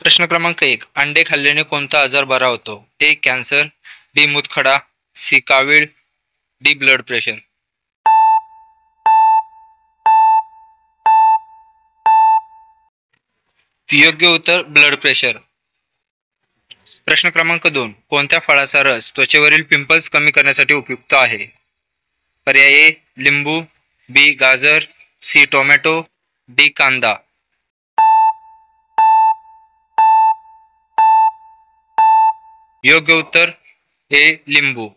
प्रश्न क्रमांक 1. अंडे खाल्ल्याने कोणता आजार बरा होतो? ए. कॅन्सर, बी. मूतखडा, सी. कावीळ, डी. Blood pressure. योग्य उत्तर ब्लड प्रेशर. प्रश्न क्रमांक 2. कोणत्या फळाचा रस त्वचेवरील पिंपल्स कमी करण्यासाठी उपयुक्त आहे? पर्याय ए. लिंबू, बी. गाजर, सी. Tomato, D. कांदा. योग्य उत्तर ए. लिंबू.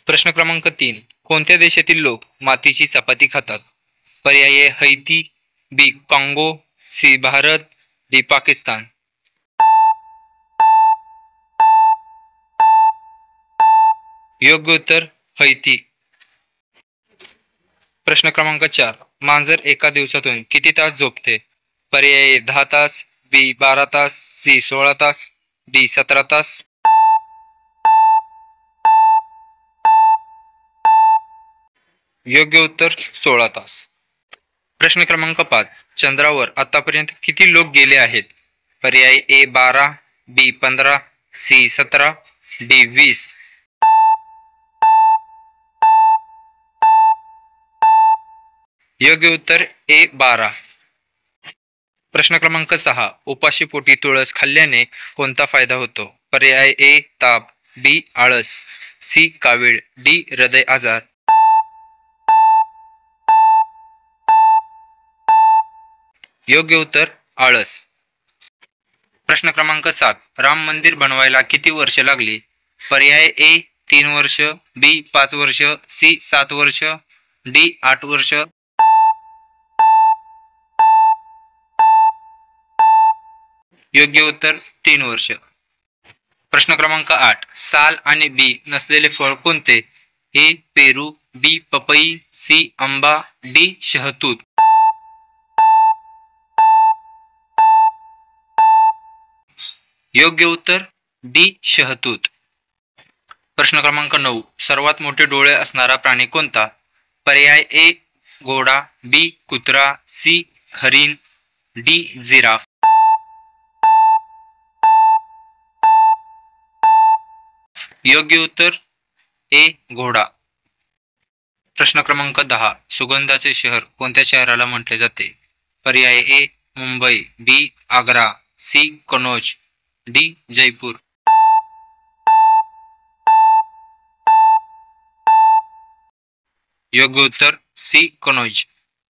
प्रश्न क्रमांक 3. कोणत्या देशातील लोक मातीची चपाती खातात? पर्याय ए. हैती, बी. काँगो, सी. भारत, डी. पाकिस्तान. योग्य उत्तर हैती. प्रश्न क्रमांक 4. मांजर एका दिवसातून किती तास झोपते? पर्याय ए. 10 तास, बी. 12 तास, सी. 16 तास, डी. 17 तास. योग्य उत्तर 16 तास. प्रश्न क्रमांक 5. चंद्रावर आतापर्यंत किती लोक गेले आहेत? पर्याय ए. 12, बी. 15, सी. 17, डी. 20. योग्य उत्तर ए. 12. प्रश्न क्रमांक 6. उपाशी पोटी तुळस खाल्ल्याने कोणता फायदा होतो? पर्याय ए. ताप, बी. आळस, सी. कावीळ, डी. हृदय आजार. योग्य उत्तर आळस. प्रश्न क्रमांक 7. राम मंदिर बनवायला किती वर्ष लागली? पर्याय ए. 3 वर्ष, बी. 5 वर्ष, सी. 7 वर्ष, डी. 8 वर्ष. योग्य उत्तर 3 वर्ष. प्रश्न क्रमांक 8. साल आणि बी नसलेले फळ कोणते? ए. पेरू, बी. पपई, सी. आंबा, डी. शहतूत. योग्य उत्तर डी. शहतूत. प्रश्न क्रमांक 9. सर्वात मोठे डोळे असणारा प्राणी कोणता? पर्याय ए. घोडा, बी. कुत्रा, सी. हरिण, डी. जिराफ. योग्य उत्तर ए. घोडा. प्रश्न क्रमांक 10. सुगंधाचे शहर कोणत्या शहराला म्हटले जाते? पर्याय ए. मुंबई, बी. आग्रा, सी. कनौज, डी. जयपूर. योग्य उत्तर सी. कनौज.